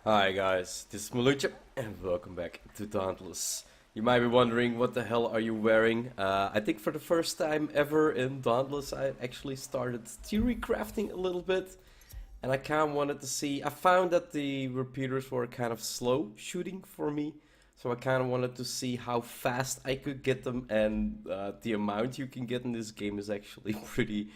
Hi guys, this is Malucha and welcome back to Dauntless. You might be wondering, what the hell are you wearing? I think for the first time ever in Dauntless I actually started theory crafting a little bit, and I kind of wanted to see. I found that the repeaters were kind of slow shooting for me, so I kind of wanted to see how fast I could get them, and the amount you can get in this game is actually pretty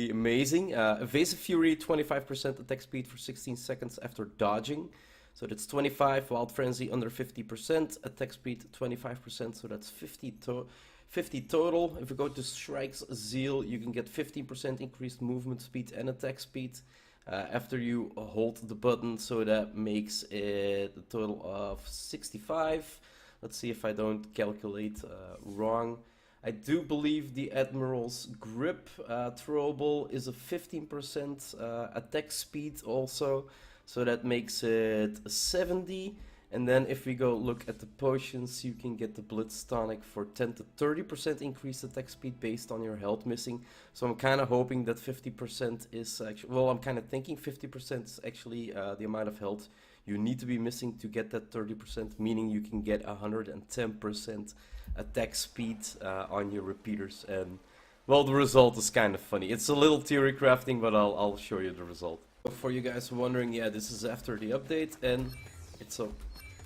amazing. Evasive Fury, 25% attack speed for 16 seconds after dodging. So that's 25. Wild Frenzy under 50%. Attack speed 25%, so that's 50 total. If we go to Strike's Zeal, you can get 15% increased movement speed and attack speed after you hold the button, so that makes it a total of 65. Let's see if I don't calculate wrong. I do believe the Admiral's Grip throwable is a 15% attack speed also, so that makes it 70. And then if we go look at the potions, you can get the Blitz Tonic for 10 to 30% increased attack speed based on your health missing. So I'm kind of hoping that 50% is actually, well, I'm kind of thinking 50% is actually the amount of health you need to be missing to get that 30%, meaning you can get 110% attack speed on your repeaters. And well, the result is kind of funny. It's a little theory crafting, but I'll show you the result. For you guys wondering, yeah, this is after the update, and it's a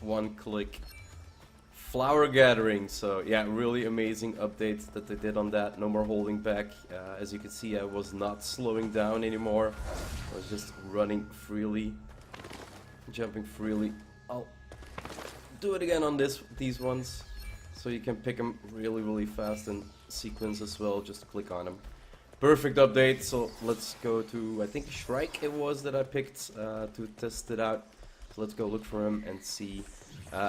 one-click flower gathering. So yeah, really amazing update that they did on that. No more holding back. As you can see, I was not slowing down anymore. I was just running freely, jumping freely. I'll do it again on these ones, so you can pick them really fast and sequence as well. Just click on them. Perfect update. So let's go to, I think Shrike it was that I picked to test it out. So let's go look for him and see.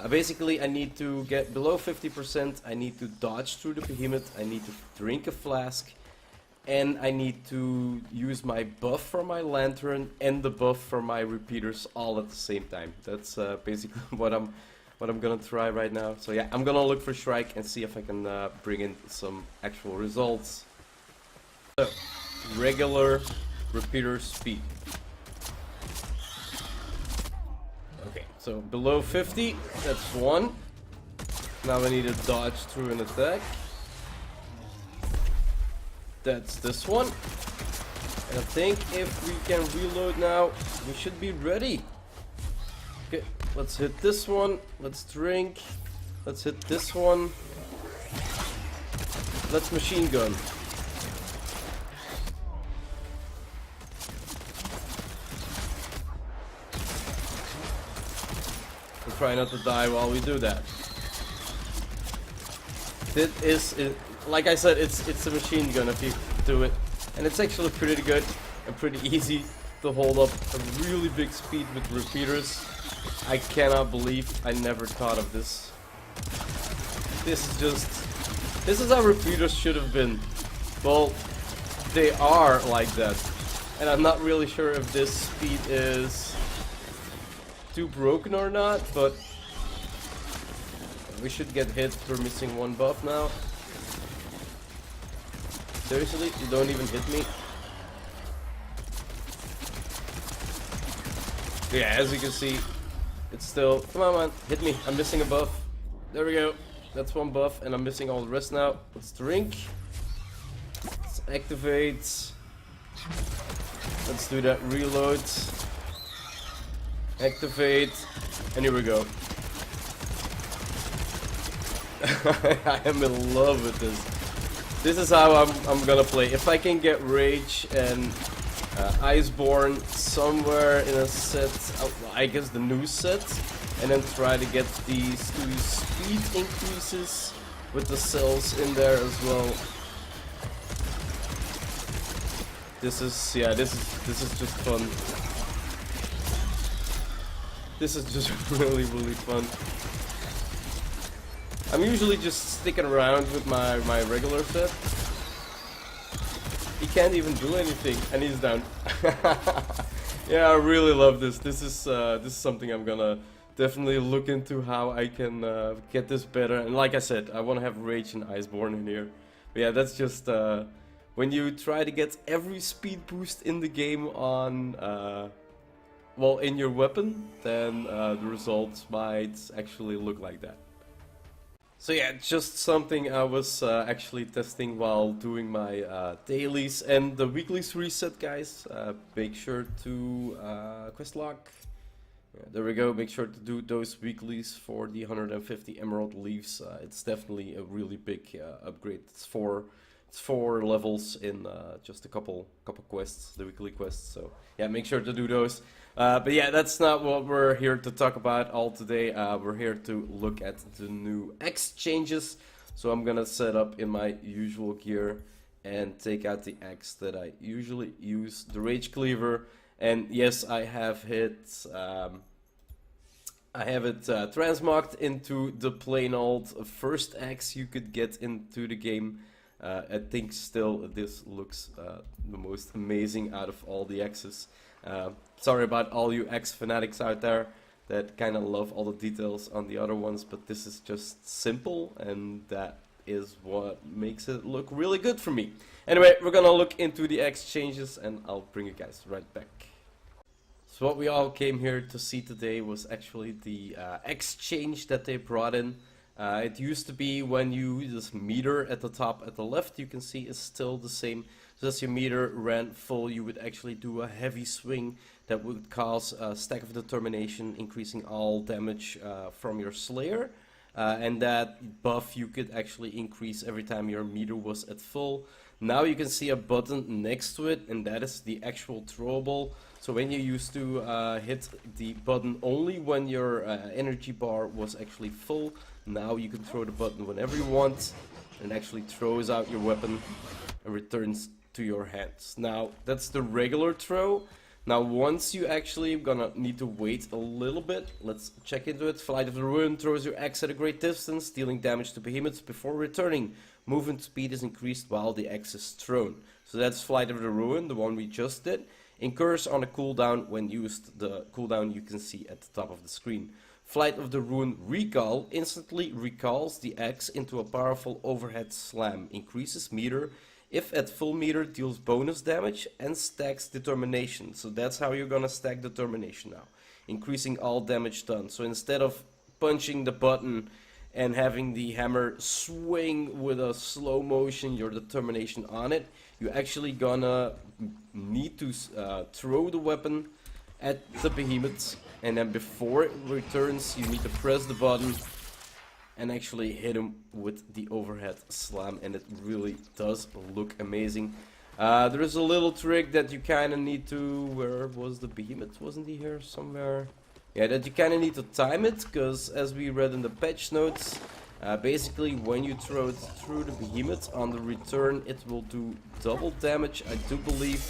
Basically, I need to get below 50%. I need to dodge through the behemoth. I need to drink a flask. And I need to use my buff for my lantern and the buff for my repeaters all at the same time. That's basically what I'm gonna try right now. So yeah, I'm gonna look for Shrike and see if I can bring in some actual results. So, regular repeater speed. Okay, so below 50, that's one. Now I need to dodge through an attack. That's this one. And I think if we can reload now, we should be ready. Okay, let's hit this one. Let's drink. Let's hit this one. Let's machine gun. We'll try not to die while we do that. Like I said, it's a machine gun if you do it, and it's actually pretty good and pretty easy to hold up a really big speed with repeaters. I cannot believe I never thought of this. This is how repeaters should have been. Well, they are like that, and I'm not really sure if this speed is too broken or not, but we should get hit for missing one buff now. Seriously, you don't even hit me. Yeah, as you can see, it's still, come on man, hit me, I'm missing a buff. There we go, that's one buff and I'm missing all the rest now. Let's drink. Let's activate. Let's do that reload. Activate, and here we go. I am in love with this. This is how I'm gonna play. If I can get Rage and Iceborne somewhere in a set, I guess the new set, and then try to get these two speed increases with the cells in there as well. This is just fun. This is just really fun. I'm usually just sticking around with my regular set. He can't even do anything, and he's down. Yeah, I really love this. This is something I'm gonna definitely look into, how I can get this better. And like I said, I want to have Rage and Iceborne in here. But yeah, that's just when you try to get every speed boost in the game on well, in your weapon, then the results might actually look like that. So yeah, just something I was actually testing while doing my dailies and the weeklies reset, guys. Make sure to quest log. Yeah, there we go. Make sure to do those weeklies for the 150 emerald leaves. It's definitely a really big upgrade. It's four levels in just a couple quests, the weekly quests. So yeah, make sure to do those. But yeah, that's not what we're here to talk about all today. We're here to look at the new X changes. So I'm gonna set up in my usual gear and take out the X that I usually use, the Rage Cleaver. And yes, I have it transmogged into the plain old first X you could get into the game. I think still this looks the most amazing out of all the X's. Sorry about all you X fanatics out there that kind of love all the details on the other ones, but this is just simple, and that is what makes it look really good for me. Anyway, we're gonna look into the X changes, and I'll bring you guys right back. So what we all came here to see today was actually the X change that they brought in. It used to be when this meter at the top at the left, you can see is still the same. So as your meter ran full, you would actually do a heavy swing that would cause a stack of determination, increasing all damage from your Slayer. And that buff you could actually increase every time your meter was at full. Now you can see a button next to it, and that is the actual throwable. So when you used to hit the button only when your energy bar was actually full, now you can throw the button whenever you want, and actually throws out your weapon and returns to your hands. Now that's the regular throw. Now once you actually gonna need to wait a little bit, let's check into it. Flight of the Ruin throws your axe at a great distance, dealing damage to behemoths before returning. Movement speed is increased while the axe is thrown. So that's Flight of the Ruin, the one we just did. Incurs on a cooldown when used. The cooldown you can see at the top of the screen. Flight of the Ruin Recall instantly recalls the axe into a powerful overhead slam. Increases meter. If at full meter, deals bonus damage and stacks determination. So that's how you're gonna stack determination now. Increasing all damage done. So instead of punching the button and having the hammer swing with a slow motion your determination on it, you're actually gonna need to throw the weapon at the behemoths, and then before it returns you need to press the button and actually hit him with the overhead slam, and it really does look amazing. There is a little trick that you kind of need to... Where was the behemoth? Wasn't he here somewhere? Yeah, that you kind of need to time it, because as we read in the patch notes, basically when you throw it through the behemoth on the return, it will do double damage, I do believe,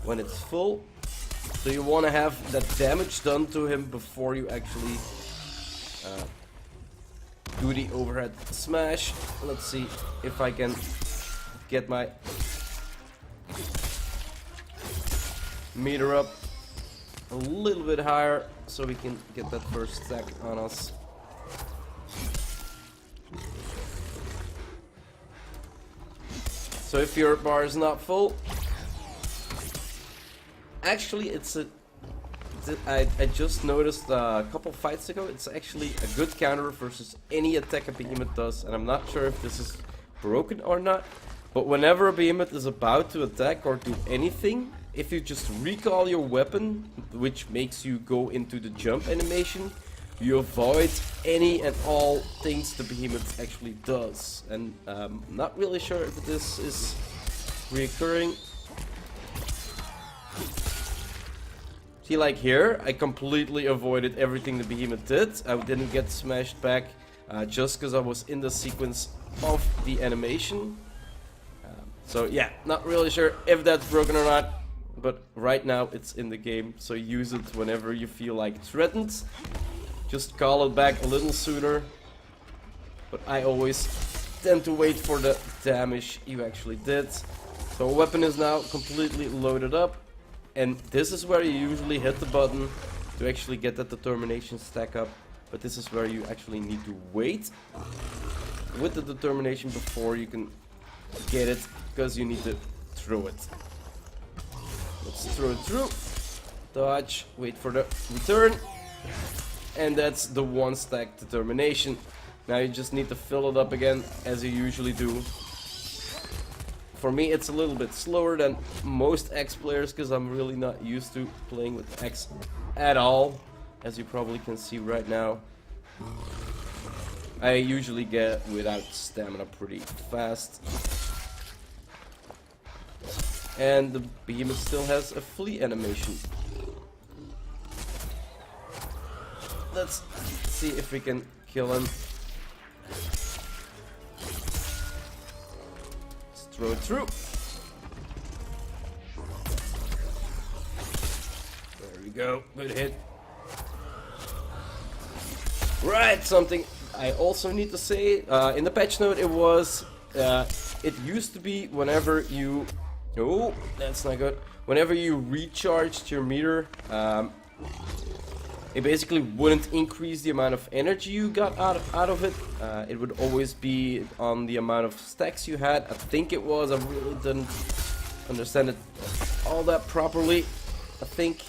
when it's full. So you want to have that damage done to him before you actually do the overhead smash. Let's see if I can get my meter up a little bit higher so we can get that first stack on us. So if your bar is not full, actually I just noticed a couple fights ago, it's actually a good counter versus any attack a behemoth does, and I'm not sure if this is broken or not, but whenever a behemoth is about to attack or do anything, if you just recall your weapon, which makes you go into the jump animation, you avoid any and all things the behemoth actually does. And not really sure if this is reoccurring. See, like here, I completely avoided everything the behemoth did. I didn't get smashed back just because I was in the sequence of the animation. So yeah, not really sure if that's broken or not, but right now it's in the game, so use it whenever you feel like threatened. Just call it back a little sooner, but I always tend to wait for the damage you actually did. So a weapon is now completely loaded up, and this is where you usually hit the button to actually get that determination stack up, but this is where you actually need to wait with the determination before you can get it, because you need to throw it. Let's throw it through. Dodge, wait for the return. And that's the 1-stack determination. Now you just need to fill it up again, as you usually do. For me, it's a little bit slower than most X players, because I'm really not used to playing with X at all, as you probably can see right now. I usually get without stamina pretty fast. And the behemoth still has a flee animation. Let's see if we can kill him. Let's throw it through. There we go. Good hit. Right, something I also need to say. In the patch note, it was... it used to be whenever you... Oh, that's not good. Whenever you recharged your meter... it basically wouldn't increase the amount of energy you got out of it. It would always be on the amount of stacks you had. I think it was. I really didn't understand it all that properly. I think.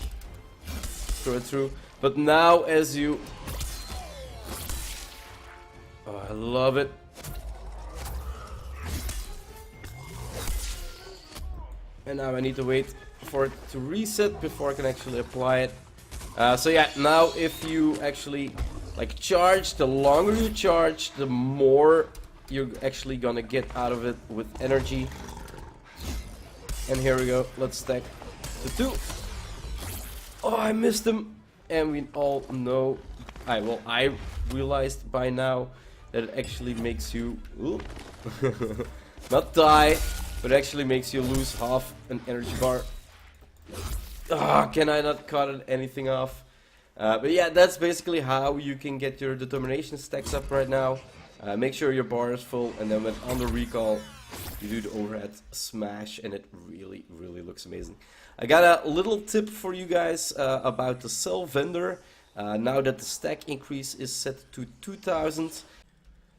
Throw it through. But now as you... Oh, I love it. And now I need to wait for it to reset before I can actually apply it. So yeah, now if you actually like charge, the longer you charge, the more you're actually gonna get out of it with energy. And here we go, let's stack the 2. Oh, I missed him. And we all know, I realized by now that it actually makes you, not die, but actually makes you lose half an energy bar. Ah, can I not cut anything off? But yeah, that's basically how you can get your determination stacks up right now. Make sure your bar is full, and then when on the recall, you do the overhead smash, and it really, really looks amazing. I got a little tip for you guys about the cell vendor. Now that the stack increase is set to 2000.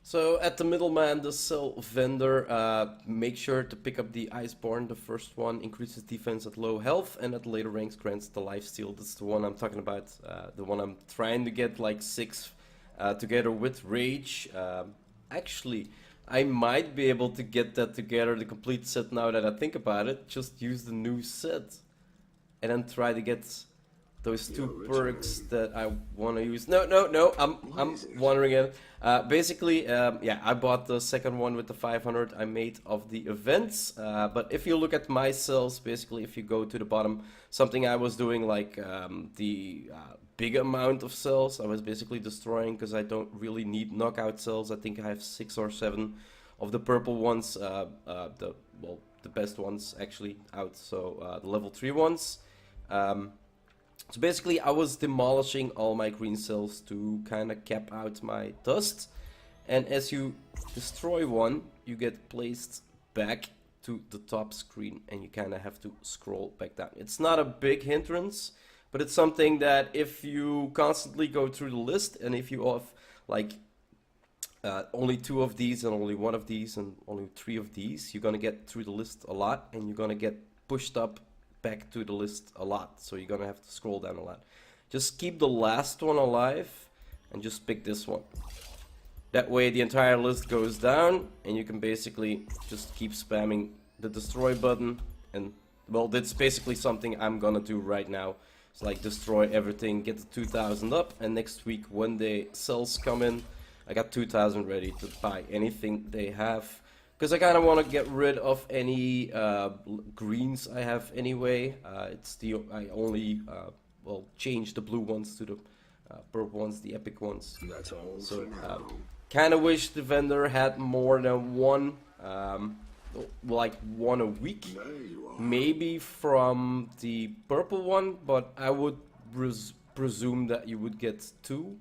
So at the middleman, the cell vendor, make sure to pick up the Iceborne. The first one increases defense at low health, and at later ranks grants the lifesteal. That's the one I'm talking about, the one I'm trying to get like 6 together with Rage. Actually, I might be able to get that together, the complete set, now that I think about it. Just use the new set and then try to get those 2 perks that I want to use. No, I'm wandering in. Basically, yeah, I bought the second one with the 500 I made of the events. But if you look at my cells, basically, if you go to the bottom, something I was doing like the big amount of cells, I was basically destroying because I don't really need knockout cells. I think I have 6 or 7 of the purple ones, the best ones actually out. So the level 3 ones. So basically I was demolishing all my green cells to kind of cap out my dust, and as you destroy one you get placed back to the top screen and you kind of have to scroll back down. It's not a big hindrance, but it's something that if you constantly go through the list, and if you have like only 2 of these and only 1 of these and only 3 of these, you're gonna get through the list a lot and you're gonna get pushed up back to the list a lot, so you're gonna have to scroll down a lot. Just keep the last one alive and just pick this one. That way the entire list goes down and you can basically just keep spamming the destroy button, and well, that's basically something I'm gonna do right now. It's like destroy everything, get the 2000 up, and next week when the cells come in, I got 2000 ready to buy anything they have. Because I kind of want to get rid of any greens I have anyway. I only well, change the blue ones to the purple ones, the epic ones. That's all. So kind of wish the vendor had more than one, like 1 a week, maybe from the purple one. But I would presume that you would get 2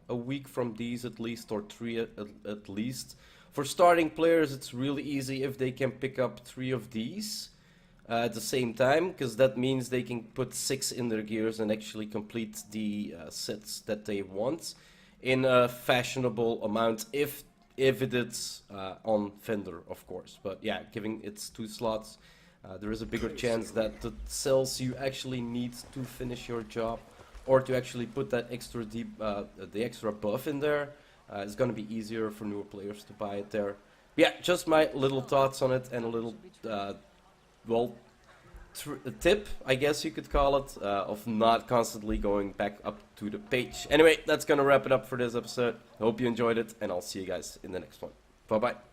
a week from these at least, or 3 at least. For starting players, it's really easy if they can pick up 3 of these at the same time, because that means they can put 6 in their gears and actually complete the sets that they want in a fashionable amount, if it is on vendor, of course. But yeah, giving its 2 slots, there is a bigger chance that the cells you actually need to finish your job, or to actually put that extra the extra buff in there, is gonna be easier for newer players to buy it there. Yeah, just my little thoughts on it, and a little, well, a tip, I guess you could call it, of not constantly going back up to the page. Anyway, that's gonna wrap it up for this episode. Hope you enjoyed it, and I'll see you guys in the next one. Bye bye.